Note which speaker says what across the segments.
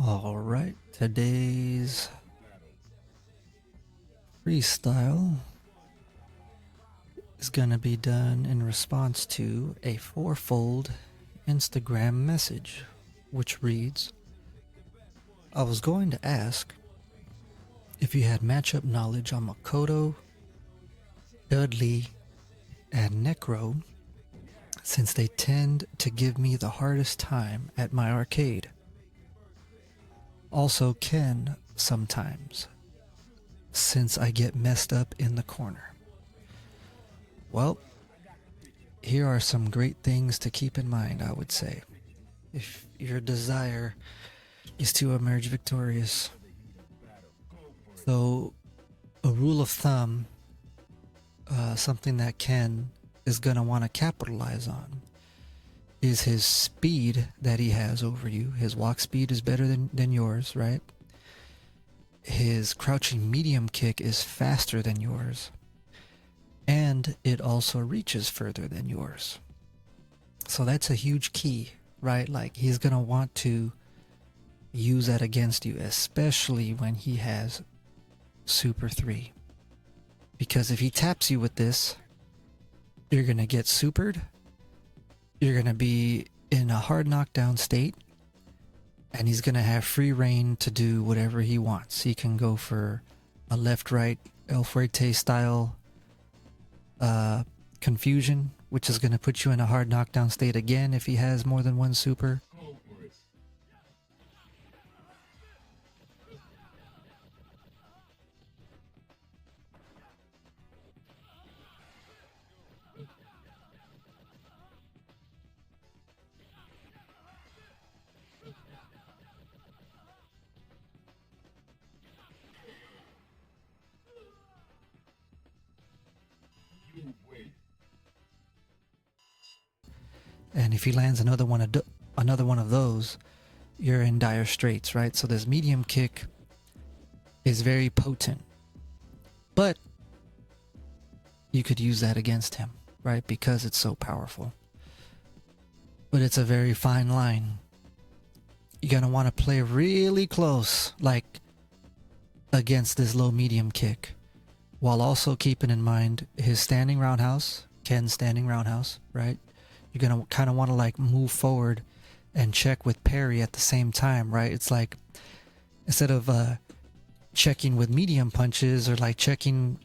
Speaker 1: All right, today's freestyle is going to be done in response to a fourfold Instagram message, which reads, I was going to ask if you had matchup knowledge on Makoto, Dudley, and Necro, since they tend to give me the hardest time at my arcade. Also Ken sometimes, since I get messed up in the corner. Well, here are some great things to keep in mind, I would say, if your desire is to emerge victorious. So, a rule of thumb, something that Ken is going to want to capitalize on, is his speed that he has over you. His walk speed is better than yours, right? His crouching medium kick is faster than yours. And it also reaches further than yours. So that's a huge key, right? Like, he's going to want to use that against you, especially when he has Super 3. Because if he taps you with this, you're going to get supered. You're going to be in a hard knockdown state. And he's going to have free reign to do whatever he wants. He can go for a left-right El Fuerte style confusion, which is going to put you in a hard knockdown state again if he has more than one super. And if he lands another one of those, you're in dire straits, right? So this medium kick is very potent, but you could use that against him, right? Because it's so powerful. But it's a very fine line. You're gonna want to play really close, like against this low medium kick, while also keeping in mind his standing roundhouse, Ken's standing roundhouse, right? You're going to kind of want to like move forward and check with parry at the same time, right? It's like, instead of checking with medium punches or like checking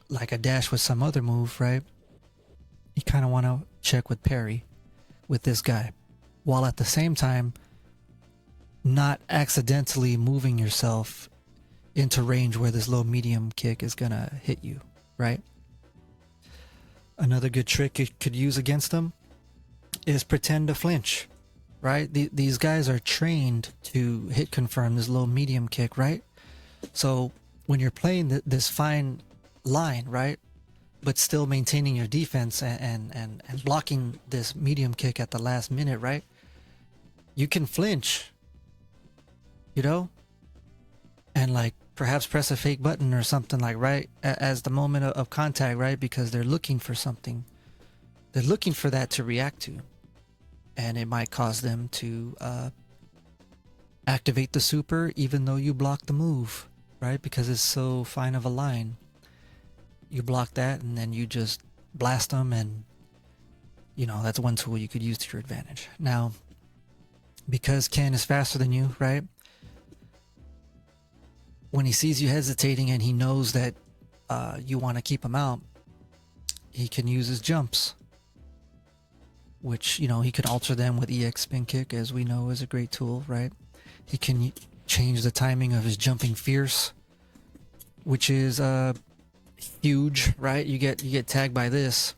Speaker 1: like a dash with some other move, right? You kind of want to check with parry with this guy, while at the same time not accidentally moving yourself into range where this low medium kick is going to hit you, right? Another good trick you could use against them is pretend to flinch, right? These guys are trained to hit confirm this low medium kick, right? So when you're playing this fine line, right, but still maintaining your defense and blocking this medium kick at the last minute, right, you can flinch, you know, and like perhaps press a fake button or something, like right as the moment of contact, right? Because they're looking for something. They're looking for that to react to. And it might cause them to activate the super even though you block the move, right? Because it's so fine of a line. You block that and then you just blast them, and you know, that's one tool you could use to your advantage. Now, because Ken is faster than you, right? When he sees you hesitating and he knows that you want to keep him out, he can use his jumps, which, you know, he can alter them with EX spin kick, as we know is a great tool, right? He can change the timing of his jumping fierce, which is huge, right? You get tagged by this,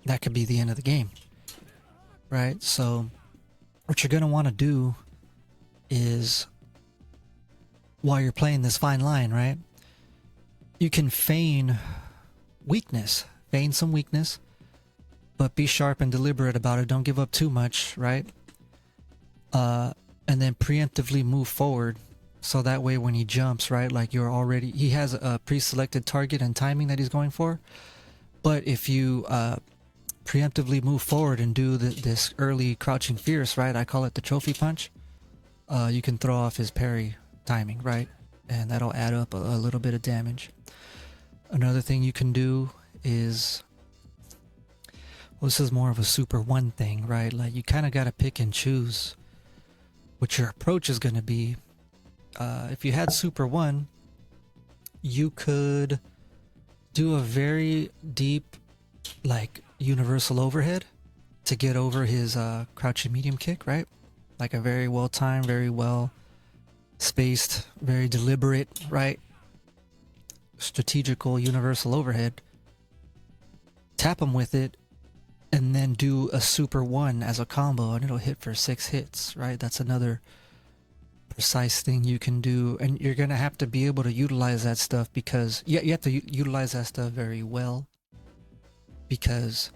Speaker 1: that could be the end of the game, right? So what you're going to want to do is, while you're playing this fine line, right, you can feign some weakness, but be sharp and deliberate about it. Don't give up too much, right? And then preemptively move forward, so that way when he jumps, right, like he has a pre-selected target and timing that he's going for. But if you preemptively move forward and do this early crouching fierce, right, I call it the trophy punch, you can throw off his parry timing, right? And that'll add up a little bit of damage. Another thing you can do is, well, this is more of a Super 1 thing, right? Like, you kind of got to pick and choose what your approach is going to be. If you had Super 1, you could do a very deep, like, universal overhead to get over his crouching medium kick, right? Like a very well timed, very well spaced, very deliberate, right? Strategical universal overhead. Tap him with it, and then do a Super 1 as a combo, and it'll hit for 6 hits, right? That's another precise thing you can do, and you're gonna have to be able to utilize that stuff, because you have to utilize that stuff very well, because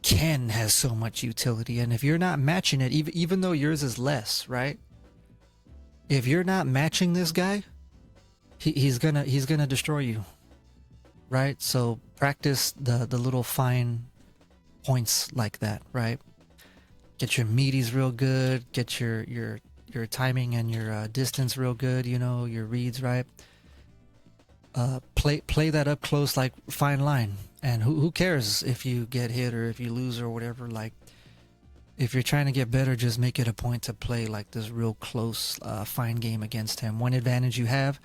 Speaker 1: Ken has so much utility, and if you're not matching it, even though yours is less, right? If you're not matching this guy, he's gonna destroy you, right? So practice the little fine points like that, right? Get your meaties real good, get your timing and your distance real good, you know, your reads, right? Play that up close, like fine line. And who cares if you get hit or if you lose or whatever? Like, if you're trying to get better, just make it a point to play like this real close, fine game against him. One advantage you have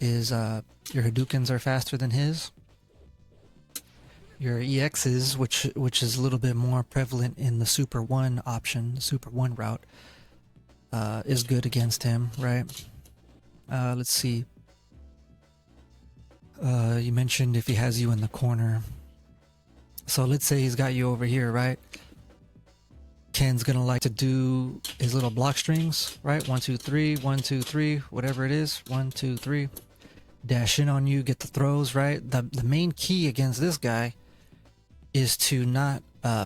Speaker 1: is your Hadoukens are faster than his. Your EXs, which is a little bit more prevalent in the Super 1 option, the Super 1 route, is good against him, right? Let's see. You mentioned if he has you in the corner. So let's say he's got you over here, right? Ken's gonna like to do his little block strings, right? 1, 2, 3, 1, 2, 3, whatever it is. 1, 2, 3. Dash in on you, get the throws, right? The main key against this guy is to not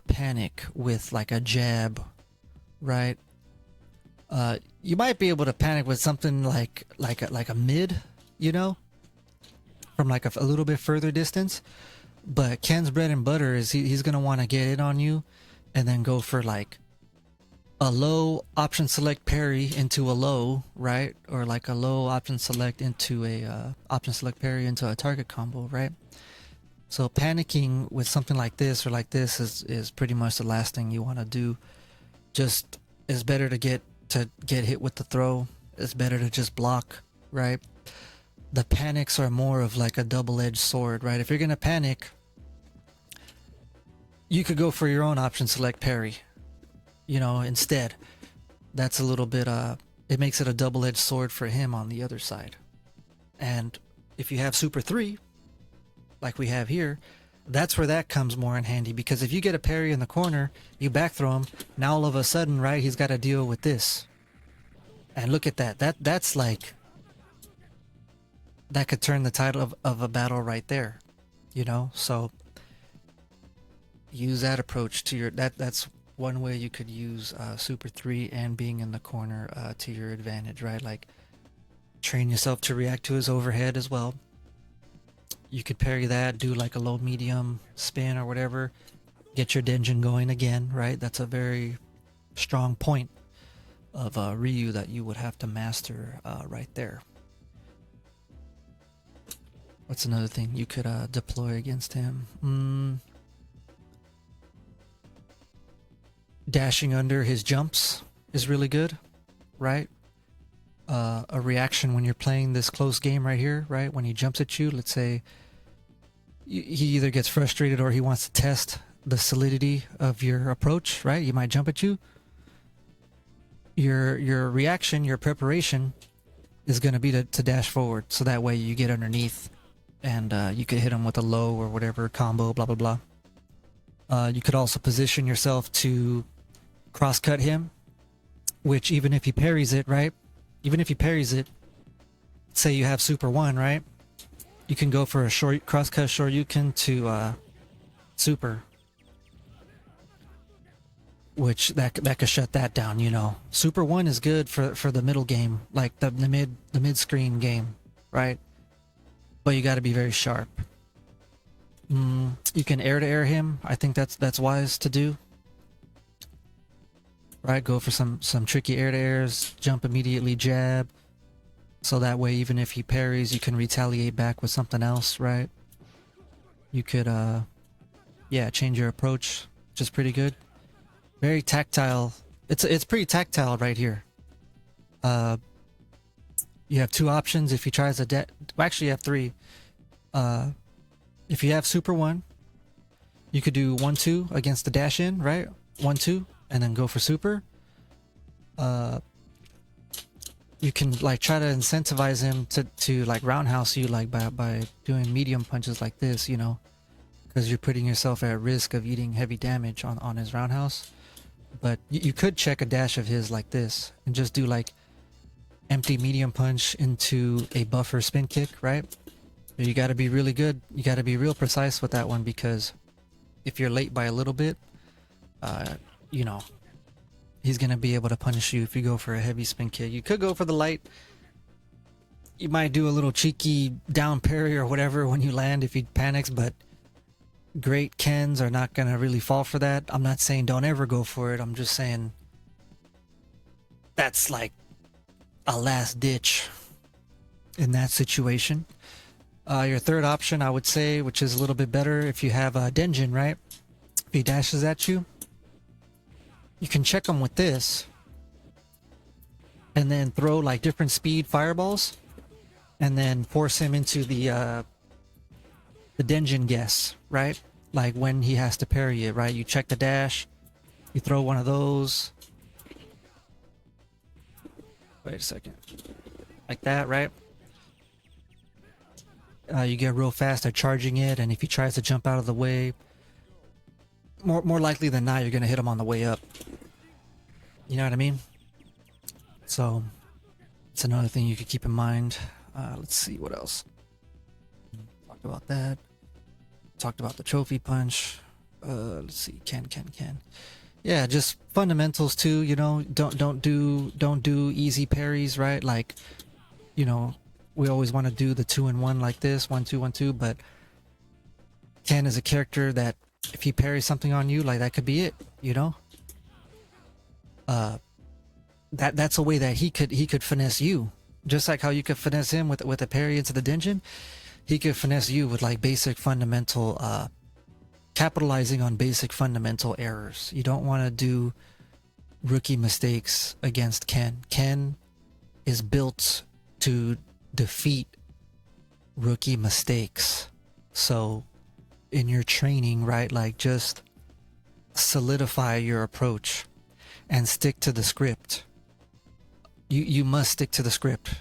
Speaker 1: panic with like a jab, right? You might be able to panic with something like a mid, you know, from like a little bit further distance. But Ken's bread and butter is he's gonna want to get in on you, and then go for like a low option select parry into a low, right? Or like a low option select into a option select parry into a target combo, right? So panicking with something like this or like this is pretty much the last thing you want to do. Just, it's better to get hit with the throw. It's better to just block, right? The panics are more of like a double-edged sword, right? If you're gonna panic, you could go for your own option select parry, you know, instead. That's a little bit it makes it a double-edged sword for him on the other side. And if you have Super 3 like we have here, that's where that comes more in handy, because if you get a parry in the corner, you back throw him, now all of a sudden, right, he's got to deal with this. And look at that's like, that could turn the title of a battle right there, you know? So use that approach to your, that's one way you could use Super 3 and being in the corner to your advantage, right? Like, train yourself to react to his overhead as well. You could parry that, do like a low medium spin or whatever, get your Denjin going again, right? That's a very strong point of Ryu that you would have to master right there. What's another thing you could deploy against him? Dashing under his jumps is really good, right? A reaction when you're playing this close game right here, right? When he jumps at you, let's say he either gets frustrated or he wants to test the solidity of your approach, right? He might jump at you. Your reaction, your preparation is going to be to dash forward, so that way you get underneath and you could hit him with a low or whatever combo, blah blah blah. You could also position yourself to cross cut him, which even if he parries it, right? Even if he parries it, say you have Super 1, right? You can go for a short cross-cut Shoryuken to Super, which that could shut that down, you know. Super 1 is good for the middle game, like the mid-screen game, right? But you got to be very sharp. You can air-to-air him. I think that's wise to do. right? Go for some tricky air to airs, jump immediately, jab. So that way, even if he parries, you can retaliate back with something else, right? You could, yeah, change your approach, which is pretty good. Very tactile. It's pretty tactile right here. You have two options. If he tries a well, actually you have three. If you have Super 1, you could do 1-2 against the dash in, right? 1-2, and then go for Super. You can like try to incentivize him to like roundhouse you like by doing medium punches like this, you know, because you're putting yourself at risk of eating heavy damage on his roundhouse. But you could check a dash of his like this and just do like empty medium punch into a buffer spin kick, right? But you got to be really good. You got to be real precise with that one, because if you're late by a little bit, you know, he's gonna be able to punish you if you go for a heavy spin kick. You could go for the light. You might do a little cheeky down parry or whatever when you land if he panics, but great Kens are not gonna really fall for that. I'm not saying don't ever go for it. I'm just saying that's like a last ditch in that situation. Your third option, I would say, which is a little bit better, if you have a Denjin, right? If he dashes at you, you can check him with this and then throw like different speed fireballs and then force him into the Denjin guess, right? Like when he has to parry it, right? You check the dash, you throw one of those. Wait a second. Like that, right? You get real fast at charging it, and if he tries to jump out of the way, more likely than not, you're gonna hit him on the way up. You know what I mean? So it's another thing you could keep in mind. Let's see what else. Talked about that. Talked about the trophy punch. Let's see. Can. Yeah, just fundamentals too. You know, don't do easy parries, right? Like, you know, we always want to do the 2-in-1 like this, 1-2, 1-2. But Ken is a character that if he parries something on you, like that could be it. You know. That's a way that he could finesse you, just like how you could finesse him with a parry into the Denjin. He could finesse you with like basic fundamental, capitalizing on basic fundamental errors. You don't want to do rookie mistakes against Ken. Ken is built to defeat rookie mistakes. So in your training, right, like just solidify your approach and stick to the script. You must stick to the script,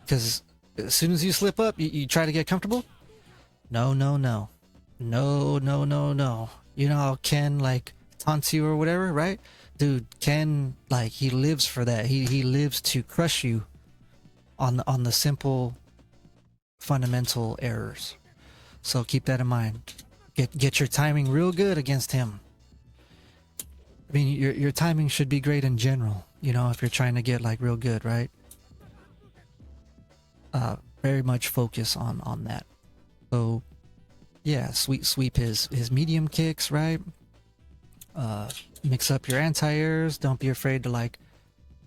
Speaker 1: because as soon as you slip up, you try to get comfortable. No. You know how Ken like taunts you or whatever, right? Dude, Ken, like, he lives for that. He lives to crush you on the simple fundamental errors. So keep that in mind. Get your timing real good against him. I mean, your timing should be great in general, you know, if you're trying to get like real good, right? Very much focus on that. So yeah, sweep his medium kicks, right? Mix up your anti-airs. Don't be afraid to like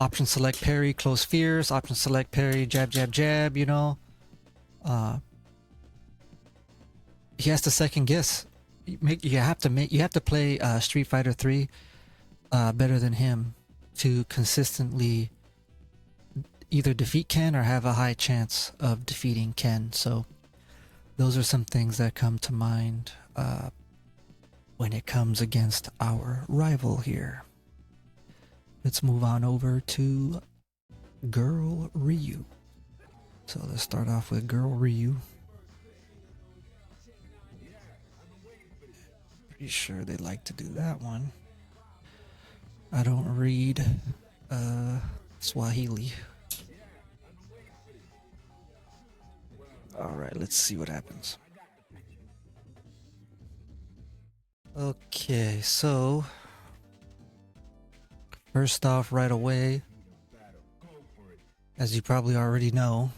Speaker 1: option select parry, close fierce, option select parry, jab, you know. He has to second guess. You have to play Street Fighter 3 better than him to consistently either defeat Ken or have a high chance of defeating Ken. So those are some things that come to mind when it comes against our rival here. Let's move on over to Girl Ryu. So let's start off with Girl Ryu. Pretty sure they like to do that one. I don't read Swahili. Alright, let's see what happens. Okay, so first off, right away, as you probably already know,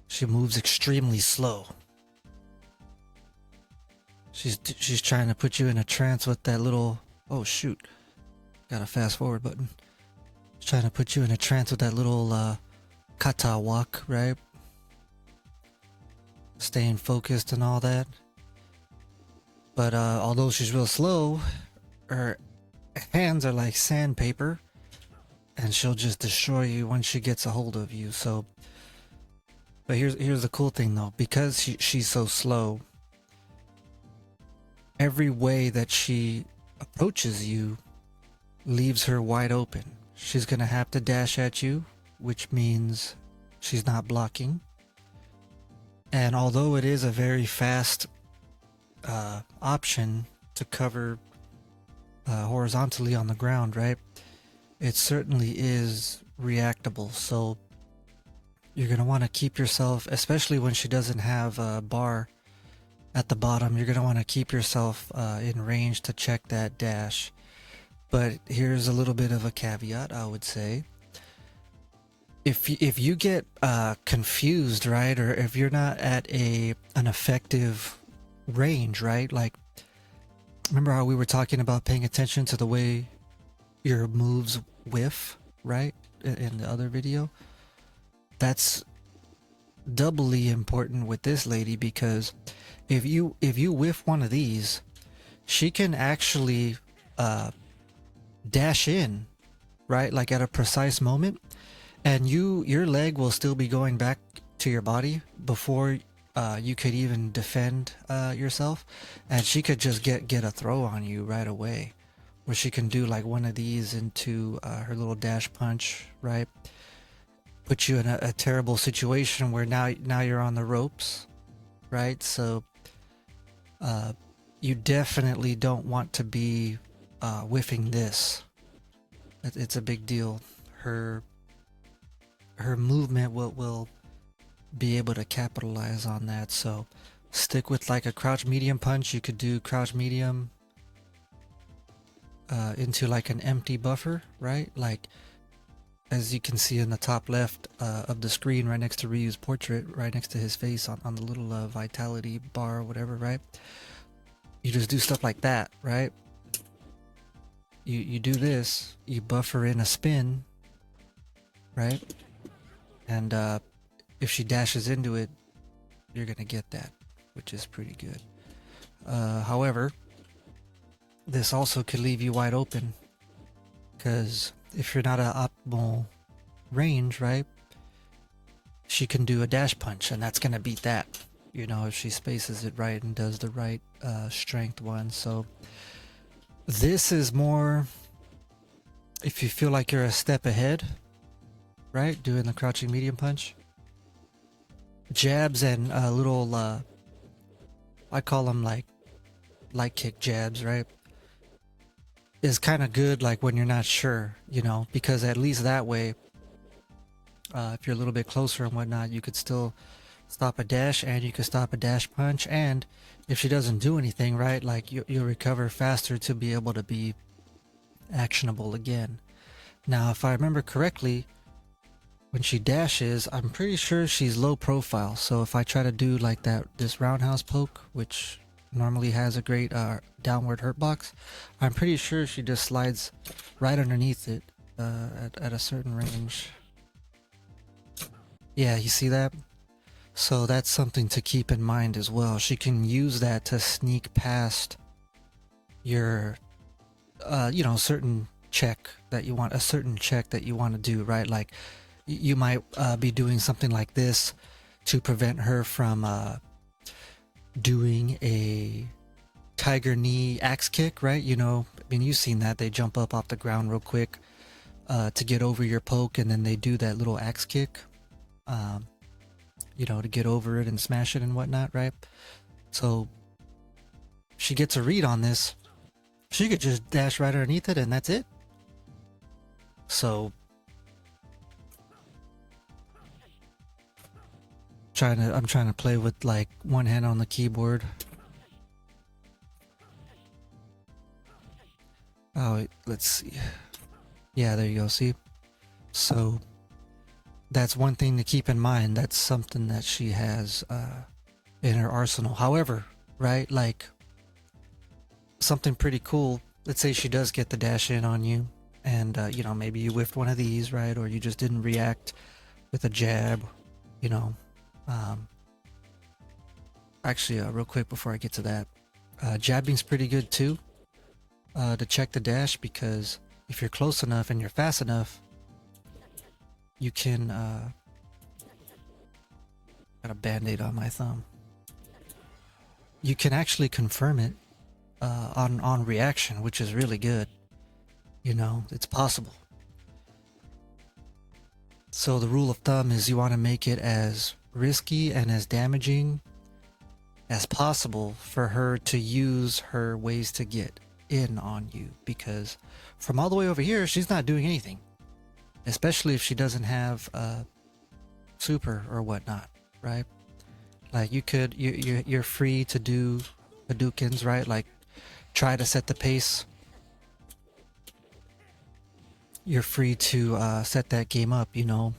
Speaker 1: she moves extremely slow. She's trying to put you in a trance with that little... Oh shoot. Got a fast forward button. It's trying to put you in a trance with that little kata walk, right? Staying focused and all that. But although she's real slow, her hands are like sandpaper, and she'll just destroy you once she gets a hold of you. So, but here's the cool thing though, because she's so slow, every way that she approaches you leaves her wide open. She's gonna have to dash at you, which means she's not blocking. And although it is a very fast option to cover horizontally on the ground, right? It certainly is reactable. So you're going to want to keep yourself, especially when she doesn't have a bar at the bottom, you're going to want to keep yourself in range to check that dash. But here's a little bit of a caveat, I would say. If you get confused, right, or if you're not at an effective range, right, like remember how we were talking about paying attention to the way your moves whiff, right, in the other video? That's doubly important with this lady, because if you whiff one of these, she can actually dash in, right, like at a precise moment, and your leg will still be going back to your body before you could even defend yourself, and she could just get a throw on you right away, where she can do like one of these into her little dash punch, right? Put you in a terrible situation where now you're on the ropes, right? So you definitely don't want to be whiffing this. It's a big deal. Her movement will be able to capitalize on that. So stick with like a crouch medium punch. You could do crouch medium into like an empty buffer, right? Like as you can see in the top left of the screen, right next to Ryu's portrait, right next to his face on the little vitality bar or whatever, right? You just do stuff like that, right? You do this, you buffer in a spin, right? And if she dashes into it, you're gonna get that, which is pretty good. However, this also could leave you wide open, because if you're not at optimal range, right, she can do a dash punch, and that's gonna beat that, you know, if she spaces it right and does the right strength one. So this is more if you feel like you're a step ahead, right, doing the crouching medium punch. Jabs and little I call them like light kick jabs, right, is kind of good like when you're not sure, you know, because at least that way if you're a little bit closer and whatnot, you could still stop a dash, and you could stop a dash punch, and if she doesn't do anything, right, like you'll recover faster to be able to be actionable again. Now if I remember correctly, when she dashes, I'm pretty sure she's low profile. So if I try to do like this roundhouse poke, which normally has a great downward hurt box, I'm pretty sure she just slides right underneath it at a certain range. Yeah, you see that? So that's something to keep in mind as well. She can use that to sneak past your you know, certain check that you want, a certain check that you want to do, right? Like you might be doing something like this to prevent her from doing a tiger knee axe kick, right? You know, I mean, you've seen that. They jump up off the ground real quick to get over your poke, and then they do that little axe kick, you know, to get over it and smash it and whatnot, right? So she gets a read on this. She could just dash right underneath it, and that's it. So I'm trying to play with like one hand on the keyboard. Oh, wait, let's see. Yeah, there you go. See? So that's one thing to keep in mind. That's something that she has in her arsenal. However, right, like something pretty cool. Let's say she does get the dash in on you, and you know, maybe you whiffed one of these, right? Or you just didn't react with a jab, you know. Actually, real quick before I get to that, jabbing's pretty good too, to check the dash, because if you're close enough and you're fast enough, you can, got a band-aid on my thumb. You can actually confirm it on reaction, which is really good. You know, it's possible. So the rule of thumb is you want to make it as risky and as damaging as possible for her to use her ways to get in on you, because from all the way over here, she's not doing anything, especially if she doesn't have super or whatnot, right? Like you're free to do Hadoukens, right? Like try to set the pace. You're free to set that game up, you know,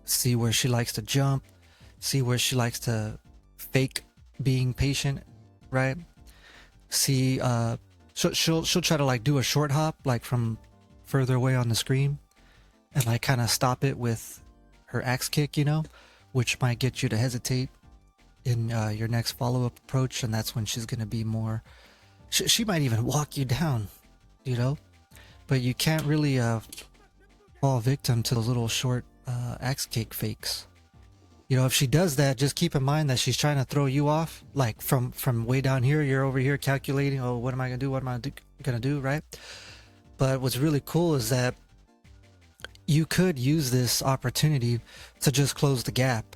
Speaker 1: see where she likes to jump, see where she likes to fake being patient, right? See, she'll try to like do a short hop, like from further away on the screen, and like kind of stop it with her axe kick, you know, which might get you to hesitate in your next follow-up approach, and that's when she's gonna be more. She might even walk you down, you know, but you can't really fall victim to those little short axe kick fakes. You know, if she does that, just keep in mind that she's trying to throw you off, like from way down here. You're over here calculating, oh, what am I gonna do? What am I gonna do, right? But what's really cool is that you could use this opportunity to just close the gap,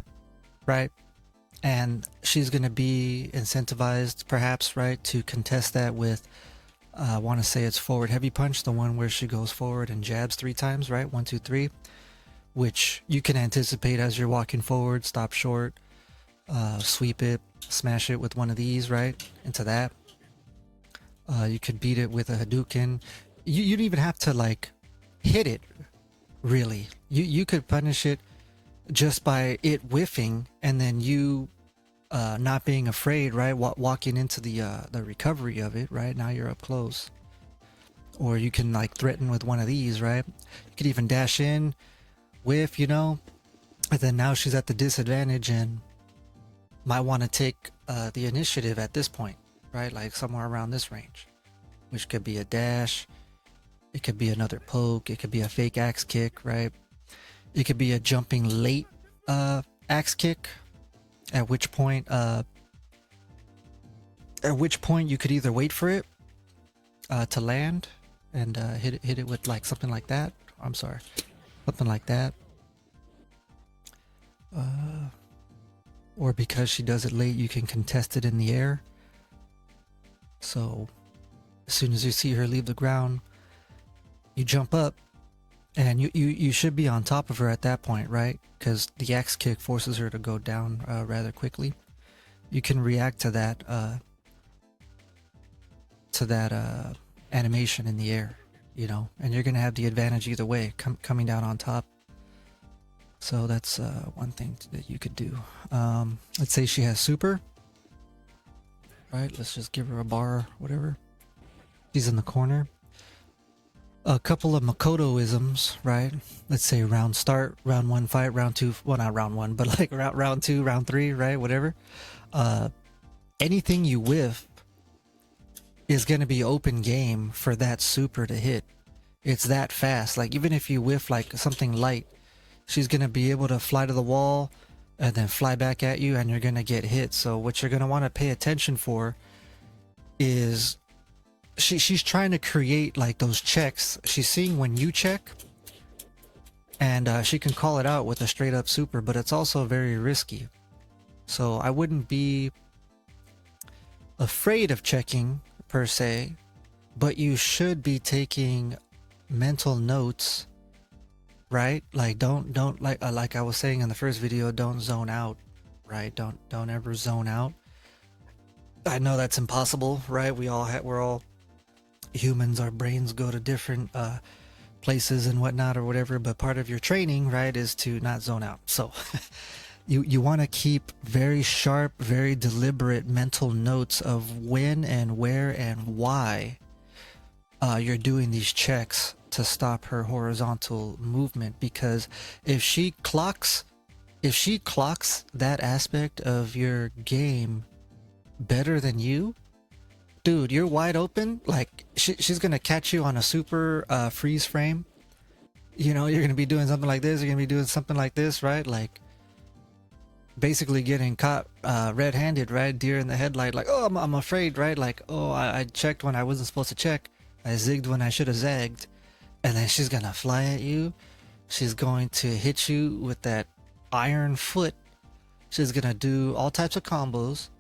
Speaker 1: right? And she's gonna be incentivized, perhaps, right, to contest that with, I want to say it's forward heavy punch, the one where she goes forward and jabs 3 times, right? 1, 2, 3. Which you can anticipate as you're walking forward, stop short, sweep it, smash it with one of these, right, into that. You could beat it with a Hadouken. You don't even have to like hit it, really. You could punish it just by it whiffing, and then you not being afraid, right, walking into the recovery of it, right? Now you're up close. Or you can like threaten with one of these, right? You could even dash in, whiff, you know, and then now she's at the disadvantage and might want to take the initiative at this point, right? Like somewhere around this range, which could be a dash, it could be another poke, it could be a fake axe kick, right? It could be a jumping late axe kick, at which point you could either wait for it to land and hit it with like something like that. I'm sorry. Something like that. Or because she does it late, you can contest it in the air. So as soon as you see her leave the ground, you jump up, and you should be on top of her at that point, right? Because the axe kick forces her to go down rather quickly. You can react to that animation in the air, you know, and you're gonna have the advantage either way, coming down on top. So that's one thing that you could do. Let's say she has super, right? Let's just give her a bar, whatever. She's in the corner. A couple of Makoto-isms, right? Let's say round start, round 1 fight, round 2, well, not round 1, but like round 2, round 3, right? Whatever. Anything you whiff is going to be open game for that super to hit. It's that fast. Like even if you whiff like something light, she's going to be able to fly to the wall and then fly back at you, and you're going to get hit. So what you're going to want to pay attention for is she's trying to create like those checks. She's seeing when you check, and she can call it out with a straight up super, but it's also very risky. So I wouldn't be afraid of checking per se, but you should be taking mental notes, right? Like don't like I was saying in the first video, don't zone out, right? Don't ever zone out. I know that's impossible, right? We're all humans, our brains go to different places and whatnot or whatever, but part of your training, right, is to not zone out. So you want to keep very sharp, very deliberate mental notes of when and where and why you're doing these checks to stop her horizontal movement, because if she clocks that aspect of your game better than you, dude, you're wide open. Like she's gonna catch you on a super freeze frame. You know, you're gonna be doing something like this, you're gonna be doing something like this, right? Like basically getting caught red-handed, right? Deer in the headlight. Like, oh, I'm afraid, right? Like, oh, I checked when I wasn't supposed to check, I zigged when I should have zagged. And then she's gonna fly at you. She's going to hit you with that iron foot. She's gonna do all types of combos,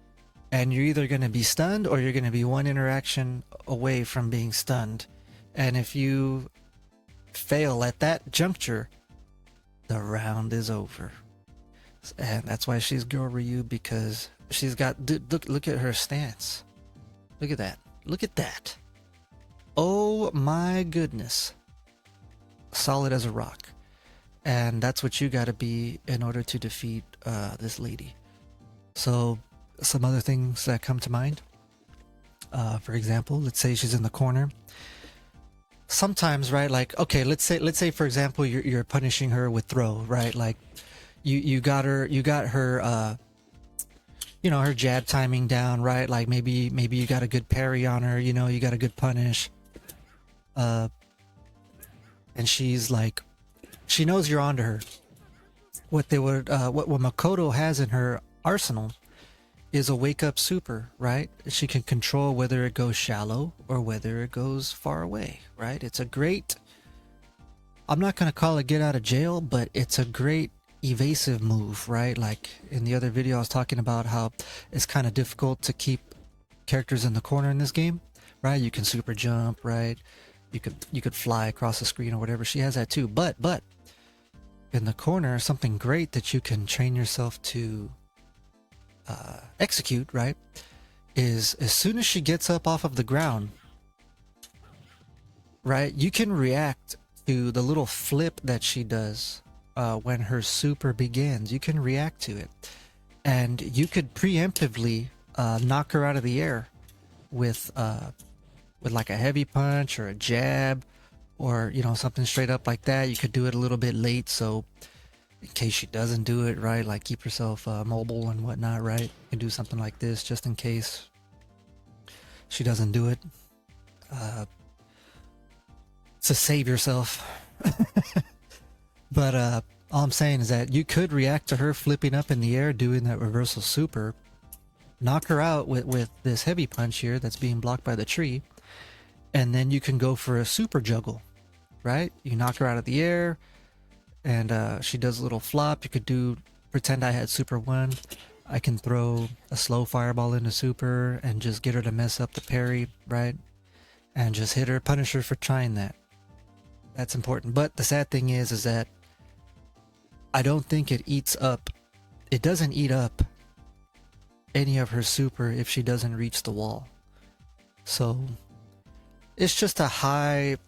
Speaker 1: and you're either gonna be stunned or you're gonna be one interaction away from being stunned. And if you fail at that juncture, the round is over. And that's why she's Girl Ryu, because she's got, dude, look at her stance. Look at that. Look at that. Oh my goodness. Solid as a rock. And that's what you gotta be in order to defeat this lady. So some other things that come to mind. For example, let's say she's in the corner. Sometimes, right, like, okay, let's say for example you're punishing her with throw, right? Like you got her you know, her jab timing down, right? Like maybe you got a good parry on her, you know, you got a good punish. And she's like, she knows you're onto her. What Makoto has in her arsenal is a wake up super, right? She can control whether it goes shallow or whether it goes far away, right? It's a great, I'm not going to call it get out of jail, but it's a great evasive move, right? Like in the other video I was talking about how it's kind of difficult to keep characters in the corner in this game, right? You can super jump, right? You could fly across the screen or whatever. She has that too, but in the corner, something great that you can train yourself to execute, right, is as soon as she gets up off of the ground, right, you can react to the little flip that she does when her super begins. You can react to it, and you could preemptively knock her out of the air with like a heavy punch or a jab, or, you know, something straight up like that. You could do it a little bit late, so in case she doesn't do it, right, like keep yourself mobile and whatnot, right? You can do something like this just in case she doesn't do it, to save yourself. But all I'm saying is that you could react to her flipping up in the air, doing that reversal super, knock her out with this heavy punch here that's being blocked by the tree, and then you can go for a super juggle, right? You knock her out of the air, and she does a little flop. You could do, pretend I had super 1. I can throw a slow fireball into super and just get her to mess up the parry, right? And just hit her, punish her for trying that. That's important. But the sad thing is that I don't think it doesn't eat up any of her super if she doesn't reach the wall. So it's just a highly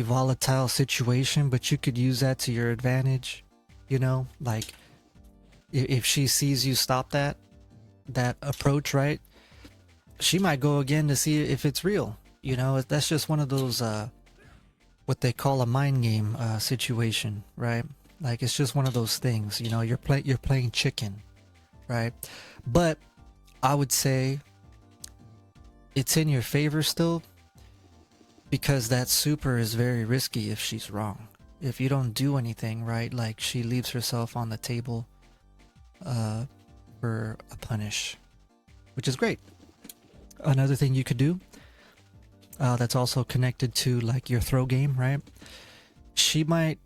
Speaker 1: volatile situation, but you could use that to your advantage, you know, like if she sees you stop that approach, right, she might go again to see if it's real, you know. That's just one of those what they call a mind game situation, right? Like it's just one of those things, you know, you're playing chicken, right? But I would say it's in your favor still, because that super is very risky if she's wrong. If you don't do anything, right, like she leaves herself on the table for a punish, which is great. Another thing you could do that's also connected to like your throw game, right? She might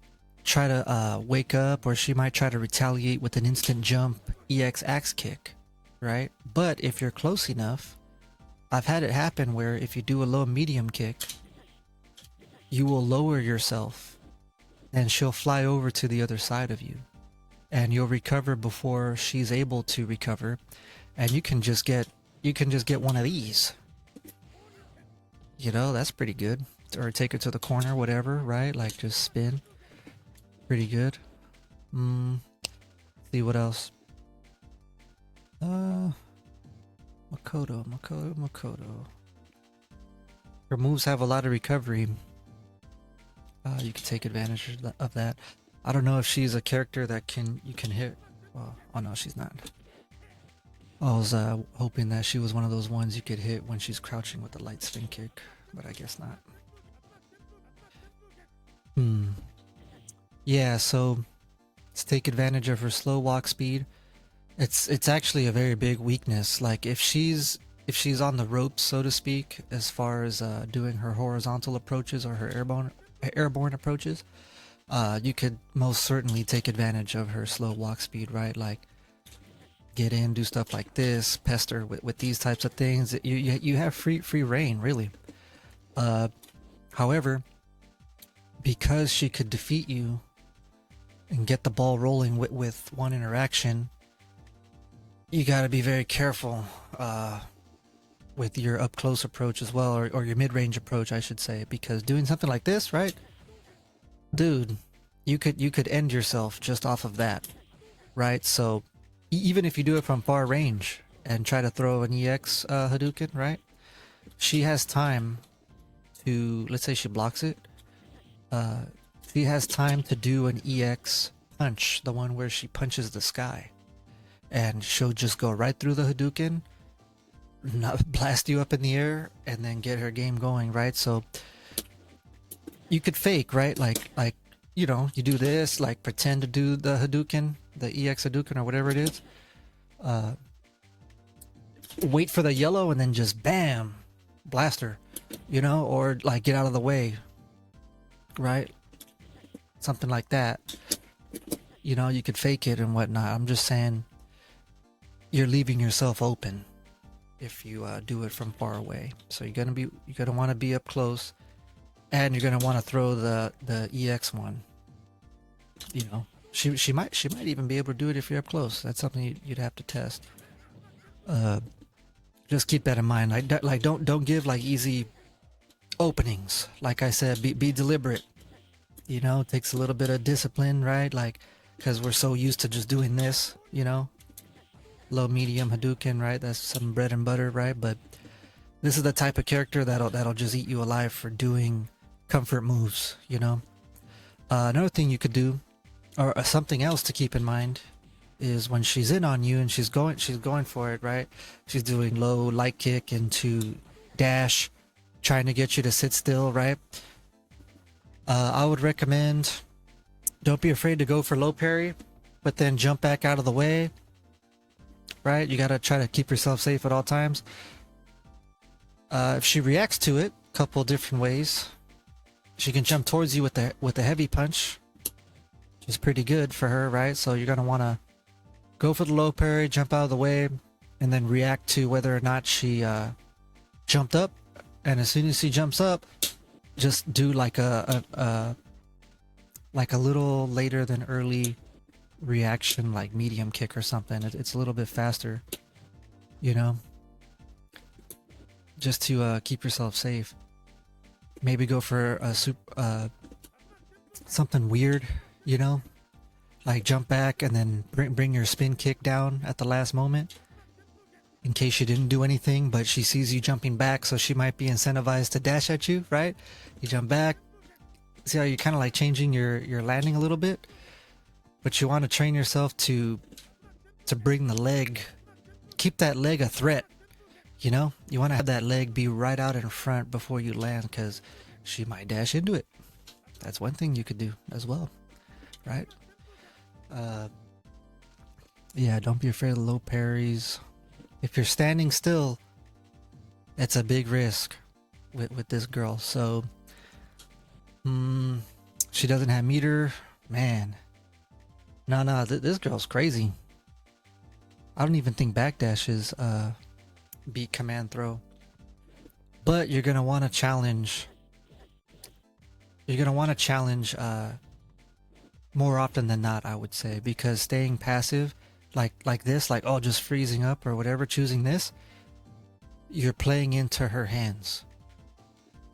Speaker 1: try to wake up, or she might try to retaliate with an instant jump EX axe kick, right? But if you're close enough, I've had it happen where if you do a low medium kick, you will lower yourself and she'll fly over to the other side of you, and you'll recover before she's able to recover, and you can just get one of these, you know. That's pretty good. Or take her to the corner, whatever, right? Like just spin. Pretty good. See what else. Makoto. Her moves have a lot of recovery. You can take advantage of that. I don't know if she's a character that you can hit. Well, oh no, she's not. I was hoping that she was one of those ones you could hit when she's crouching with the light spin kick, but I guess not. Yeah, so let's take advantage of her slow walk speed. It's actually a very big weakness. Like if she's on the ropes, so to speak, as far as doing her horizontal approaches or her airborne approaches, you could most certainly take advantage of her slow walk speed, right? Like get in, do stuff like this, pester with these types of things. You have free reign, really. However, because she could defeat you and get the ball rolling with one interaction, you got to be very careful with your up close approach as well, or your mid range approach, I should say, because doing something like this, right, dude, you could end yourself just off of that, right? So even if you do it from far range and try to throw an EX Hadouken, right, she has time to, let's say she blocks it, she has time to do an EX punch, the one where she punches the sky, and she'll just go right through the Hadouken, not blast you up in the air, and then get her game going, right? So you could fake, right? Like you know, you do this, like pretend to do the Hadouken, the EX Hadouken or whatever it is. Wait for the yellow and then just bam, blast her, you know, or like get out of the way, right? Something like that. You know, you could fake it and whatnot. I'm just saying, you're leaving yourself open if you do it from far away. So you're gonna want to be up close, and you're gonna want to throw the EX one. You know, she might even be able to do it if you're up close. That's something you'd have to test. Just keep that in mind. Like don't give like easy openings. Like I said, be deliberate. You know, it takes a little bit of discipline, right? Like, because we're so used to just doing this, you know, low medium Hadouken, right? That's some bread and butter, right? But this is the type of character that'll just eat you alive for doing comfort moves, you know. Another thing you could do, or something else to keep in mind, is when she's in on you and she's going for it, right? She's doing low light kick into dash, trying to get you to sit still, right? I would recommend, don't be afraid to go for low parry, but then jump back out of the way, right? You gotta try to keep yourself safe at all times. If she reacts to it, a couple different ways. She can jump towards you with the heavy punch, which is pretty good for her, right? So you're gonna want to go for the low parry, jump out of the way, and then react to whether or not she jumped up. And as soon as she jumps up, just do like a little later than early reaction, like medium kick or something. It's a little bit faster, you know, just to keep yourself safe. Maybe go for a something weird, you know, like jump back and then bring your spin kick down at the last moment, in case she didn't do anything, but she sees you jumping back, so she might be incentivized to dash at you, right? You jump back. See how you're kind of like changing your landing a little bit, but you want to train yourself to bring the leg, keep that leg a threat. You know, you want to have that leg be right out in front before you land, because she might dash into it. That's one thing you could do as well, right? Yeah, don't be afraid of low parries. If you're standing still, it's a big risk with this girl. So she doesn't have meter, man. No, this girl's crazy. I don't even think backdashes beat command throw. But you're gonna want to challenge. You're gonna want to challenge more often than not, I would say, because staying passive, like this, like, oh, just freezing up or whatever, choosing this, you're playing into her hands,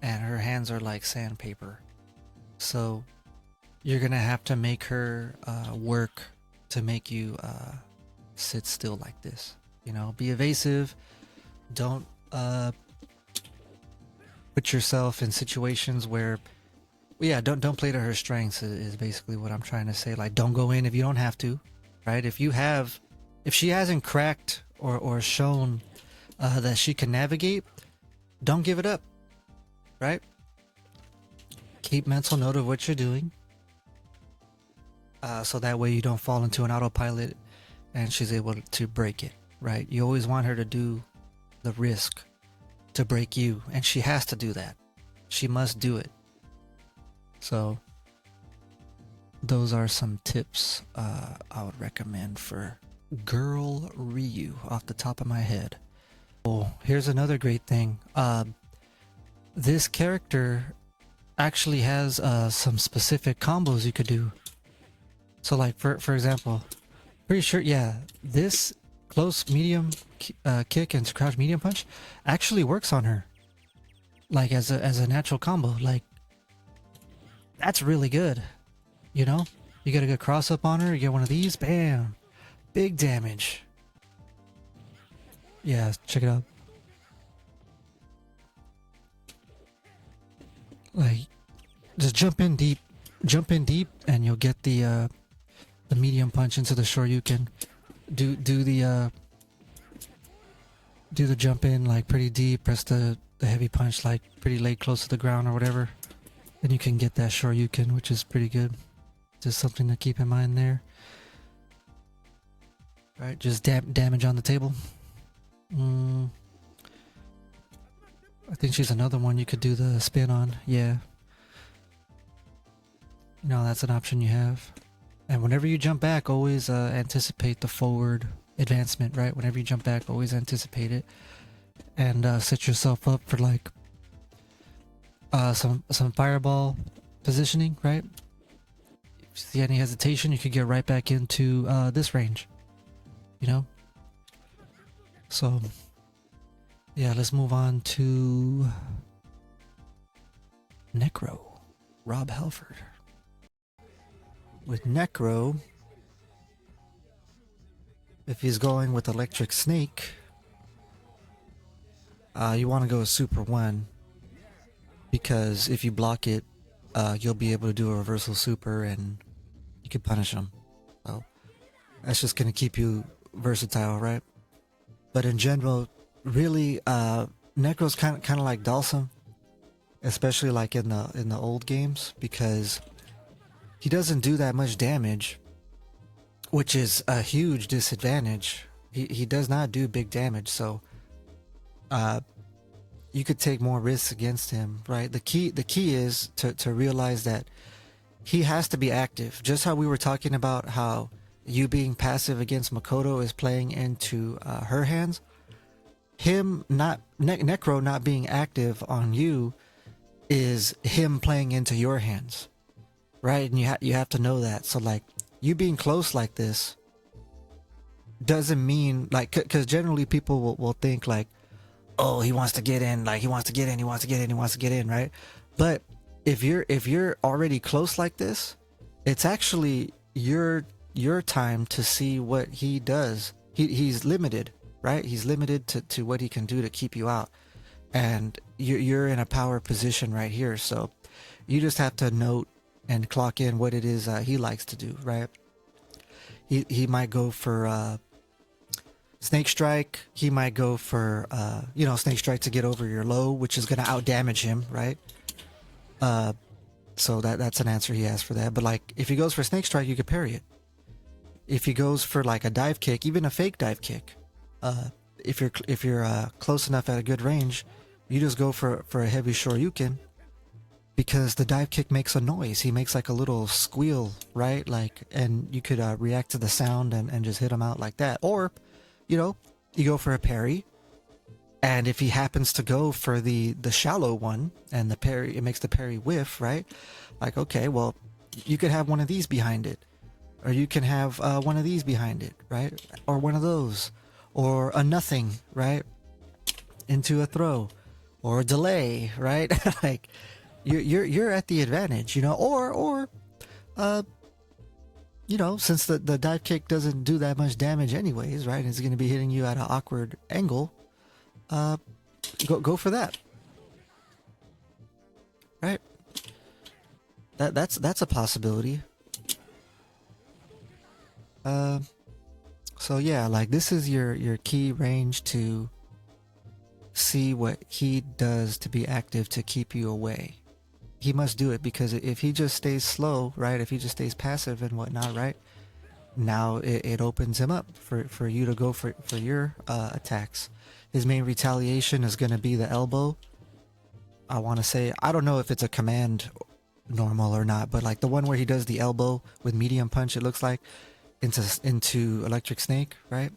Speaker 1: and her hands are like sandpaper. So you're gonna have to make her work to make you sit still like this. You know, be evasive. Don't put yourself in situations where, yeah, don't play to her strengths is basically what I'm trying to say. Like, don't go in if you don't have to, right? If she hasn't cracked or shown that she can navigate, don't give it up, right? Keep mental note of what you're doing, so that way you don't fall into an autopilot and she's able to break it, right? You always want her to do the risk to break you, and she has to do that. She must do it. So those are some tips I would recommend for girl Ryu off the top of my head. Oh, here's another great thing. This character actually has some specific combos you could do. So like for example, pretty sure, yeah, this close medium kick and crouch medium punch actually works on her, like as a natural combo. Like, that's really good, you know. You get a good cross up on her, you get one of these, bam, big damage. Yeah, check it out. Like, just jump in deep, and you'll get the medium punch into the Shoryuken. Do the jump in like pretty deep, press the heavy punch like pretty late, close to the ground or whatever, and you can get that Shoryuken, which is pretty good. Just something to keep in mind there. Right, just damage on the table. I think she's another one you could do the spin on. Yeah, you know, that's an option you have. And whenever you jump back, always anticipate the forward advancement, right? Whenever you jump back, always anticipate it, and set yourself up for like some fireball positioning, right? If you see any hesitation, you could get right back into this range, you know? So yeah, let's move on to Necro, Rob Halford. With Necro, if he's going with Electric Snake, you want to go with Super 1, because if you block it, you'll be able to do a reversal super and you can punish him. So that's just going to keep you versatile, right? But in general, really, Necro's kind of like Dalsum, especially like in the old games, because he doesn't do that much damage, which is a huge disadvantage. He does not do big damage, so you could take more risks against him, right? The key is to realize that he has to be active. Just how we were talking about how you being passive against Makoto is playing into her hands. Necro not being active on you is him playing into your hands, right? And you have to know that. So like, you being close like this doesn't mean like, because generally people will think like, oh, he wants to get in, like he wants to get in, right? But if you're already close like this, it's actually your time to see what he does. He's limited, right? He's limited to what he can do to keep you out, and you're in a power position right here. So you just have to note and clock in what it is he likes to do, right? He might go for Snake Strike. He might go for Snake Strike to get over your low, which is gonna out damage him, right? So that's an answer he has for that. But like, if he goes for Snake Strike, you could parry it. If he goes for like a dive kick, even a fake dive kick, if you're close enough at a good range, you just go for a heavy Shoryuken, because the dive kick makes a noise. He makes like a little squeal, right? Like, and you could react to the sound and just hit him out like that. Or, you go for a parry, and if he happens to go for the shallow one and the parry, it makes the parry whiff, right? Like, okay, well, you could have one of these behind it, or you can have one of these behind it, right? Or one of those, or a nothing, right? Into a throw, or a delay, right? Like, you're at the advantage, or since the dive kick doesn't do that much damage anyways, right? It's going to be hitting you at an awkward angle. Go for that. That's a possibility. Uh, so yeah, like this is your key range to see what he does to be active to keep you away. He must do it because if he just stays slow, right? If he just stays passive and whatnot, right? Now it opens him up for you to go for your attacks. His main retaliation is going to be the elbow. I want to say, I don't know if it's a command normal or not, but like the one where he does the elbow with medium punch, it looks like into Electric Snake, right?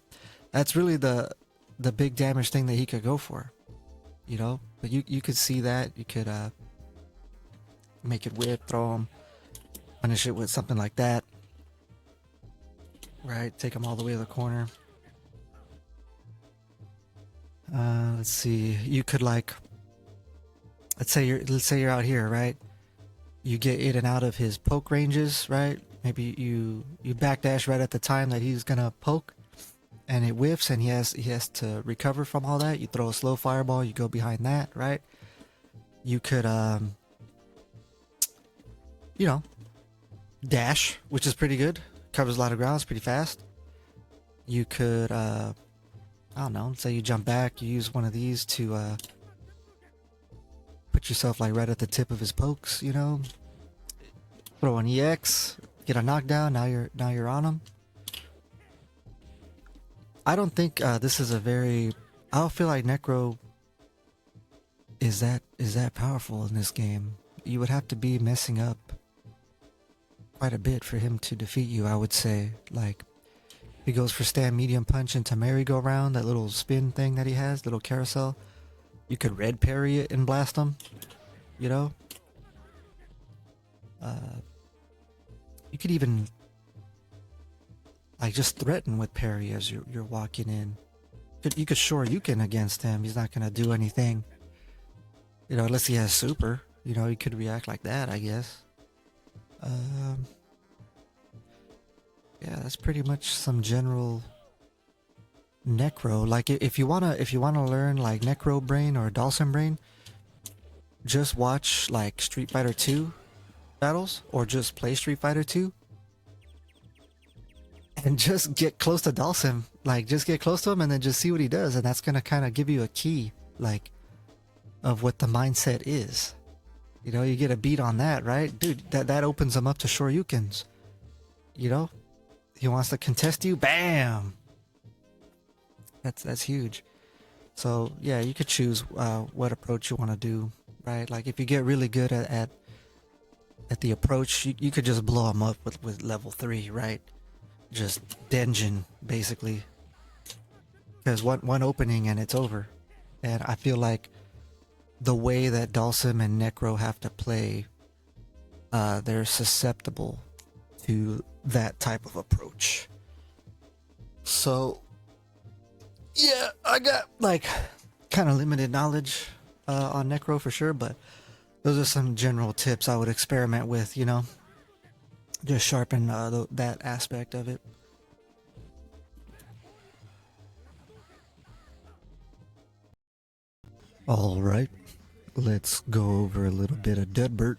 Speaker 1: That's really the big damage thing that he could go for, you know. But you could see that you could make it whip, throw him, punish it with something like that, right? Take him all the way to the corner. Let's see. You could like, let's say you're out here, right? You get in and out of his poke ranges, right? Maybe you backdash right at the time that he's gonna poke, and it whiffs, and he has to recover from all that. You throw a slow fireball, you go behind that, right? You could you know, dash, which is pretty good. Covers a lot of ground, it's pretty fast. You could I don't know, say you jump back, you use one of these to put yourself like right at the tip of his pokes, you know. Throw an EX, get a knockdown, now you're on him. I don't think this is a very, I don't feel like Necro is that powerful in this game. You would have to be messing up quite a bit for him to defeat you, I would say. Like, he goes for stand medium punch into merry-go-round, that little spin thing that he has, little carousel. You could red parry it and blast him, you know? You could even like just threaten with parry as you're walking in. You could Shoryuken against him. He's not gonna do anything, you know, unless he has super. You know, he could react like that, I guess. Yeah, that's pretty much some general Necro. Like if you wanna learn like Necro Brain or Dhalsim Brain, just watch like Street Fighter 2 battles or just play Street Fighter 2 and just get close to Dhalsim. Like just get close to him and then just see what he does, and that's gonna kind of give you a key like of what the mindset is. You know, you get a beat on that, right? Dude, that opens him up to Shoryukens. You know? He wants to contest you, bam! That's huge. So yeah, you could choose what approach you want to do, right? Like if you get really good at the approach, you could just blow him up with level 3, right? Just Denjin, basically. Because one opening and it's over. And I feel like the way that Dhalsim and Necro have to play, they're susceptible to that type of approach. So, yeah, I got like kind of limited knowledge on Necro for sure, but those are some general tips I would experiment with, you know, just sharpen that aspect of it. All right, let's go over a little bit of Dudbert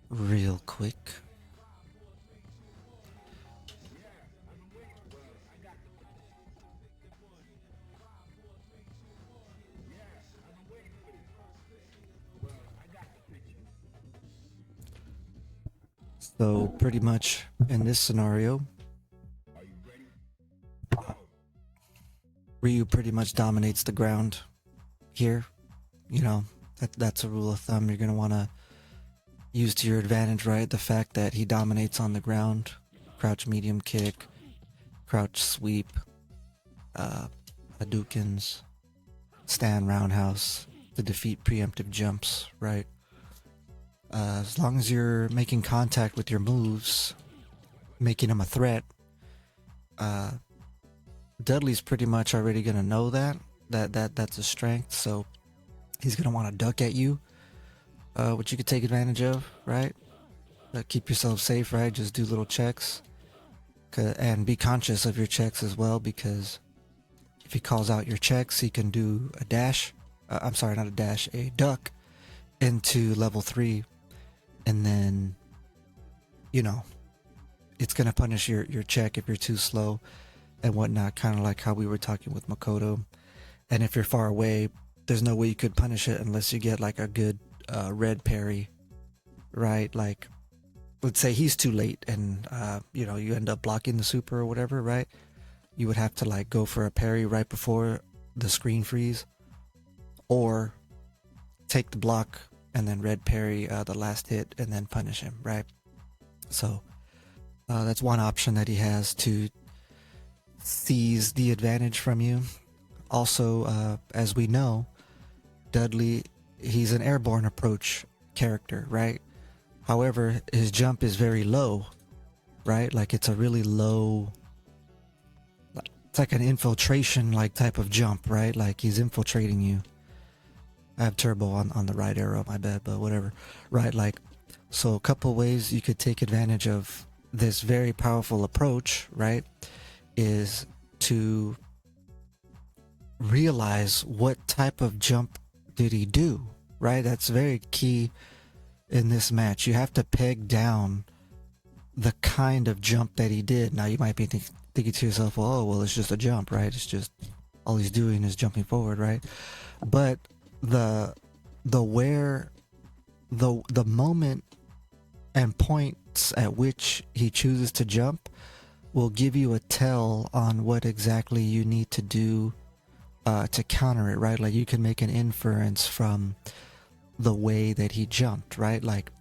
Speaker 1: real quick. So pretty much in this scenario, Ryu pretty much dominates the ground here. You know, that's a rule of thumb you're going to want to use to your advantage, right? The fact that he dominates on the ground. Crouch medium kick, crouch sweep, Hadoukens, stand roundhouse to defeat preemptive jumps, right? As long as you're making contact with your moves, making them a threat, Dudley's pretty much already gonna know that's a strength, so he's gonna want to duck at you, which you could take advantage of, right? Keep yourself safe, right? Just do little checks, and be conscious of your checks as well, because if he calls out your checks, he can do a dash. I'm sorry, not a dash, a duck into level 3. and then, you know, it's gonna punish your check if you're too slow and whatnot, kind of like how we were talking with Makoto. And if you're far away, there's no way you could punish it unless you get like a good red parry, right? Like, let's say he's too late and you know, you end up blocking the super or whatever, right? You would have to like go for a parry right before the screen freeze, or take the block and then red parry the last hit and then punish him, right? So that's one option that he has to seize the advantage from you. Also, as we know, Dudley, he's an airborne approach character, right? However, his jump is very low, right? Like it's a really low, it's like an infiltration like type of jump, right? Like he's infiltrating you. I have turbo on the right arrow, my bad, but whatever. Right, like, so a couple ways you could take advantage of this very powerful approach, right, is to realize what type of jump did he do, right? That's very key in this match. You have to peg down the kind of jump that he did. Now you might be thinking to yourself, well, oh, well, it's just a jump, right? It's just all he's doing is jumping forward, right? But the moment and points at which he chooses to jump will give you a tell on what exactly you need to do to counter it, right? Like you can make an inference from the way that he jumped, right? Like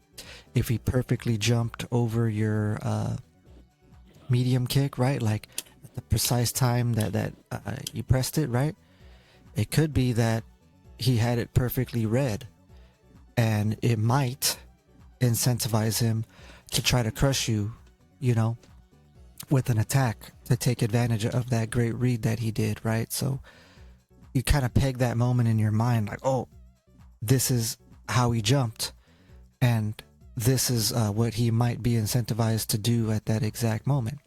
Speaker 1: if he perfectly jumped over your medium kick, right? Like at the precise time that you pressed it, right? It could be that he had it perfectly read, and it might incentivize him to try to crush you, you know, with an attack to take advantage of that great read that he did, right? So you kind of peg that moment in your mind like, oh, this is how he jumped, and this is what he might be incentivized to do at that exact moment.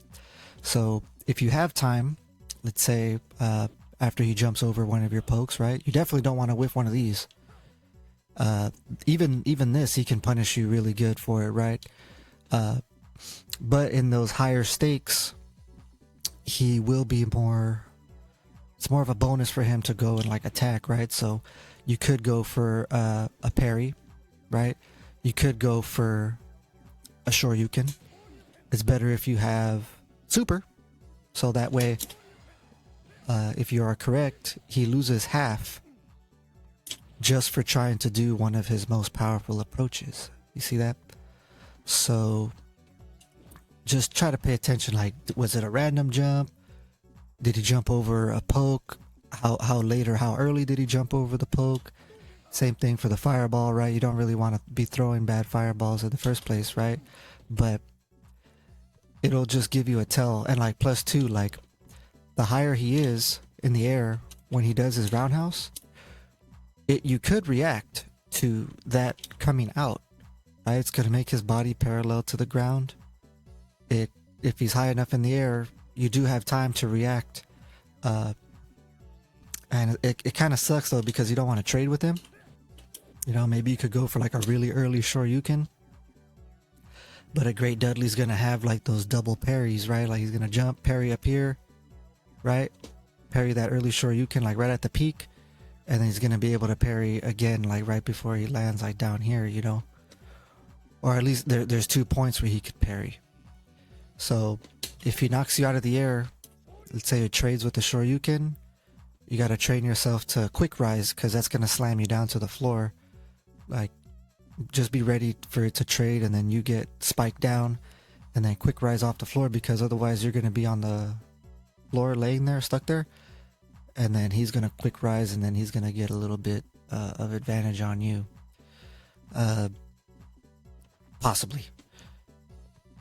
Speaker 1: So if you have time, let's say after he jumps over one of your pokes, right, you definitely don't want to whiff one of these. Even this, he can punish you really good for it, right? But in those higher stakes, he will be more, it's more of a bonus for him to go and like attack, right? So you could go for a parry, right? You could go for a shoryuken. It's better if you have super, so that way if you are correct, he loses half just for trying to do one of his most powerful approaches. You see that? So just try to pay attention. Like, was it a random jump? Did he jump over a poke? How late or how early did he jump over the poke? Same thing for the fireball, right? You don't really want to be throwing bad fireballs in the first place, right? But it'll just give you a tell. And like +2, like the higher he is in the air when he does his roundhouse, you could react to that coming out, right? It's going to make his body parallel to the ground. If he's high enough in the air, you do have time to react. And it kind of sucks though, because you don't want to trade with him. You know, maybe you could go for like a really early shoryuken, but a great Dudley's going to have like those double parries, right? Like he's going to jump, parry up here, right? Parry that early shoryuken like right at the peak, and then he's going to be able to parry again like right before he lands like down here, you know? Or at least there's 2 points where he could parry. So if he knocks you out of the air, let's say it trades with the shoryuken, you got to train yourself to quick rise, because that's going to slam you down to the floor. Like, just be ready for it to trade, and then you get spiked down, and then quick rise off the floor, because otherwise you're going to be on the floor laying there, stuck there, and then he's going to quick rise, and then he's going to get a little bit of advantage on you. Possibly.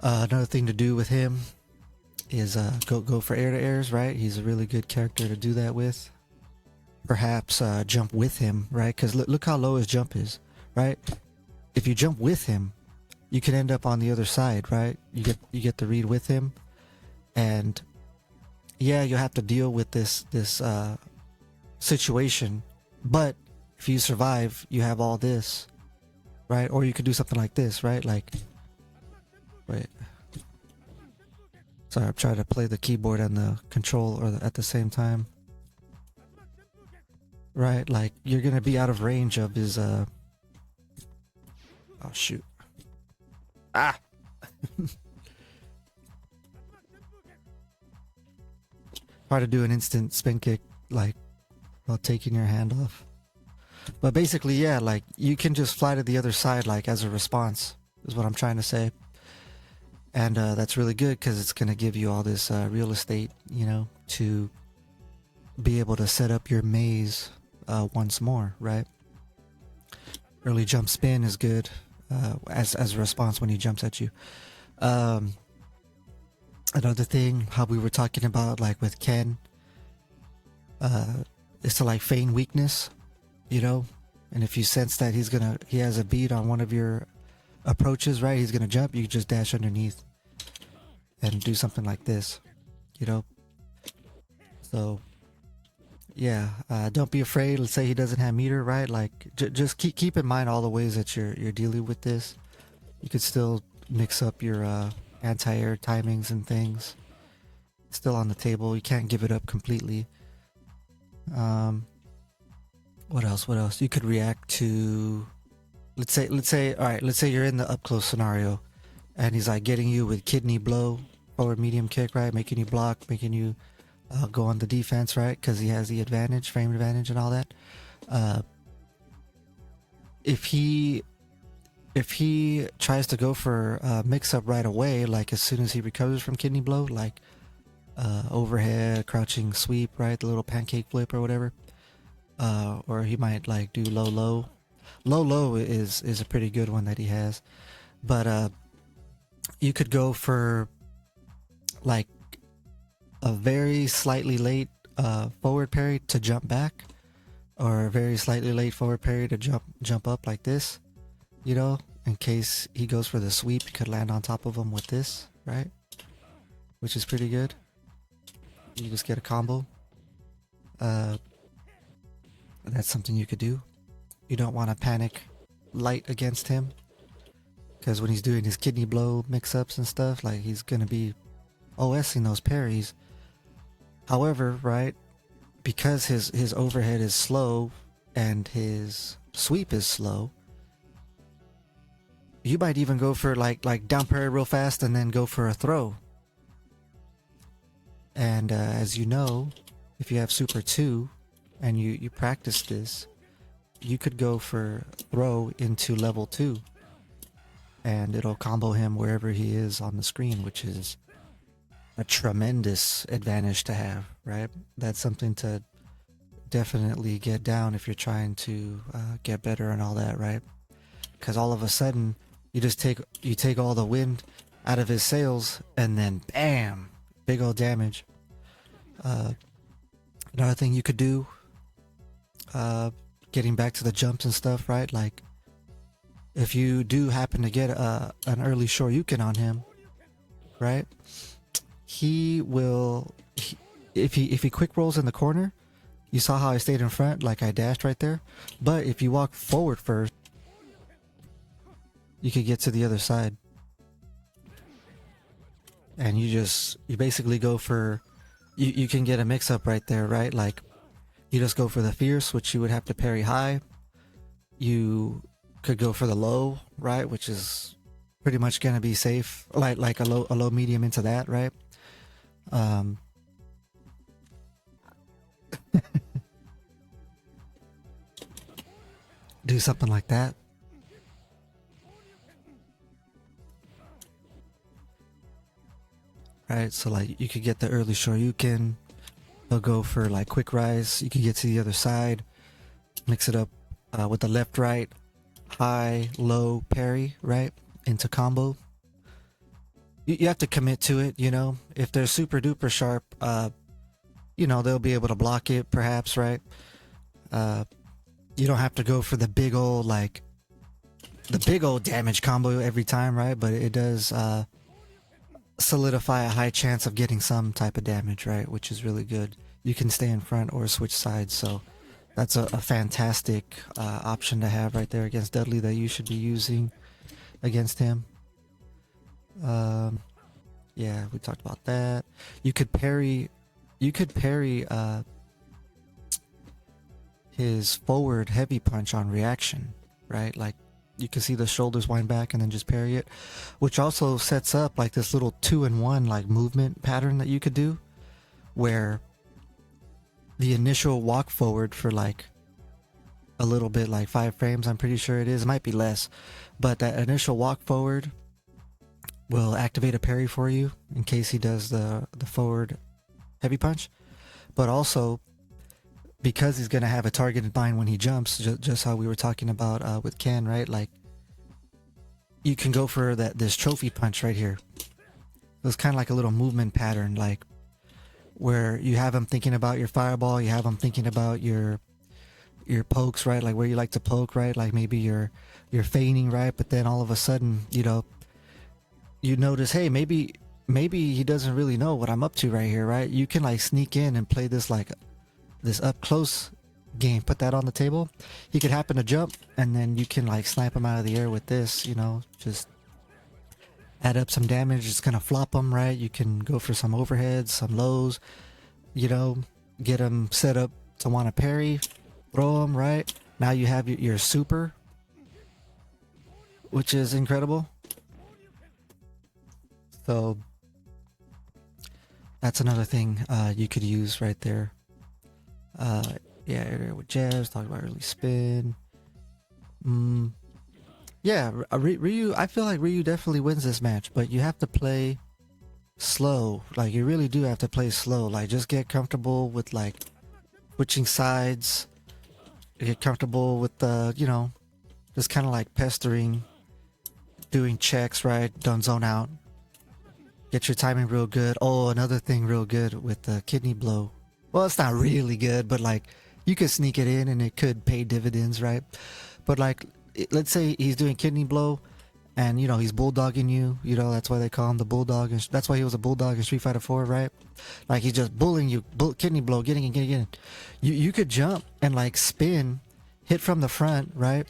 Speaker 1: Another thing to do with him is go for air to airs, right? He's a really good character to do that with. Perhaps jump with him, right? Because look how low his jump is, right? If you jump with him, you can end up on the other side, right? You get the read with him, and yeah, you have to deal with this situation. But if you survive, you have all this, right? Or you could do something like this, right? Like, wait. Sorry, I'm trying to play the keyboard and the control at the same time. Right? Like, you're gonna be out of range of his, oh shoot. Ah! Hard to do an instant spin kick, like, while taking your hand off. But basically, yeah, like, you can just fly to the other side, like, as a response, is what I'm trying to say. And that's really good, because it's going to give you all this real estate, you know, to be able to set up your maze once more, right? Early jump spin is good as a response when he jumps at you. Another thing, how we were talking about, like with Ken, is to like feign weakness, you know, and if you sense that he has a beat on one of your approaches, right, he's gonna jump, you just dash underneath and do something like this, you know. So yeah, don't be afraid. Let's say he doesn't have meter, right? Like just keep in mind all the ways that you're dealing with this. You could still mix up your anti-air timings and things. Still on the table. You can't give it up completely. What else? You could react to, let's say all right, let's say you're in the up close scenario and he's like getting you with kidney blow, forward medium kick, right? Making you block, making you go on the defense, right? Because he has the advantage, frame advantage and all that. If he tries to go for mix up right away, like as soon as he recovers from kidney blow, like overhead crouching sweep, right, the little pancake flip or whatever, or he might like do low is a pretty good one that he has. But you could go for like a very slightly late forward parry to jump back, or a very slightly late forward parry to jump up like this, you know, in case he goes for the sweep. You could land on top of him with this, right, which is pretty good. You just get a combo. That's something you could do. You don't want to panic light against him, because when he's doing his kidney blow mix-ups and stuff, like, he's gonna be OSing those parries. However, right, because his overhead is slow and his sweep is slow, you might even go for like down parry real fast and then go for a throw. And as you know, if you have Super 2 and you practice this, you could go for throw into level 2 and it'll combo him wherever he is on the screen, which is a tremendous advantage to have, right? That's something to definitely get down if you're trying to get better and all that, right? Because all of a sudden you take all the wind out of his sails and then bam, big old damage. Another thing you could do, getting back to the jumps and stuff, right? Like, if you do happen to get an early Shoryuken on him, right? He will, if he quick rolls in the corner, you saw how I stayed in front, like I dashed right there. But if you walk forward first, you could get to the other side. And you basically go for, you can get a mix up right there, right? Like, you just go for the fierce, which you would have to parry high. You could go for the low, right? Which is pretty much gonna be safe, like a low medium into that, right? Do something like that. Right, so like you could get the early Shoryuken. They'll go for like quick rise. You can get to the other side, mix it up with the left right, high low parry, right, into combo. You have to commit to it, you know. If they're super duper sharp, you know, they'll be able to block it perhaps, right? You don't have to go for the big old damage combo every time, right? But it does solidify a high chance of getting some type of damage, right? Which is really good. You can stay in front or switch sides, so that's a fantastic option to have right there against Dudley that you should be using against him. Yeah, we talked about that. You could parry his forward heavy punch on reaction, right? Like you can see the shoulders wind back and then just parry it, which also sets up like this little 2-in-1 like movement pattern that you could do, where the initial walk forward for like a little bit, like 5 frames, I'm pretty sure it is. It might be less, but that initial walk forward will activate a parry for you in case he does the forward heavy punch. But also, because he's going to have a target in mind when he jumps, just how we were talking about with Ken, right? Like, you can go for this trophy punch right here. It's kind of like a little movement pattern, like where you have him thinking about your fireball, you have him thinking about your pokes, right? Like where you like to poke, right? Like maybe you're feigning, right? But then all of a sudden, you notice, hey, maybe he doesn't really know what I'm up to right here, right? You can like sneak in and play this like this up close game, put that on the table. He could happen to jump and then you can like snipe him out of the air with this, just add up some damage. It's gonna flop him, right? You can go for some overheads, some lows, get him set up to want to parry, throw him, right? Now you have your super, which is incredible. So that's another thing you could use right there. Yeah, with jabs, talk about early spin. Yeah, Ryu, I feel like Ryu definitely wins this match, but you have to play slow. Like, you really do have to play slow. Like, just get comfortable with, like, switching sides. Get comfortable with, just kind of like pestering, doing checks, right? Don't zone out. Get your timing real good. Oh, another thing real good with the kidney blow. Well, it's not really good, but like you could sneak it in and it could pay dividends, right? But like, let's say he's doing kidney blow and, he's bulldogging you. That's why they call him the bulldog. And that's why he was a bulldog in Street Fighter 4, right? Like he's just bullying you, kidney blow, getting in. You could jump and like spin, hit from the front, right?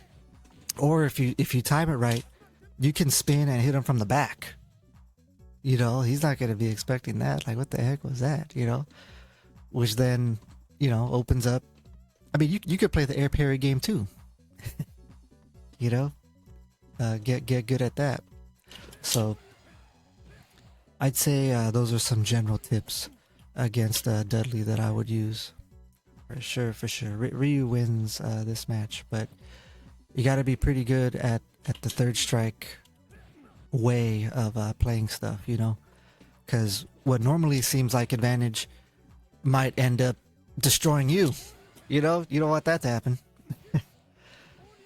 Speaker 1: Or if you time it right, you can spin and hit him from the back. He's not going to be expecting that. Like, what the heck was that? Which then, opens up. I mean, you could play the air parry game too. Get good at that. So, I'd say those are some general tips against Dudley that I would use. For sure. Ryu wins this match, but you got to be pretty good at the third strike way of playing stuff, because what normally seems like advantage might end up destroying you. You don't want that to happen.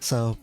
Speaker 1: So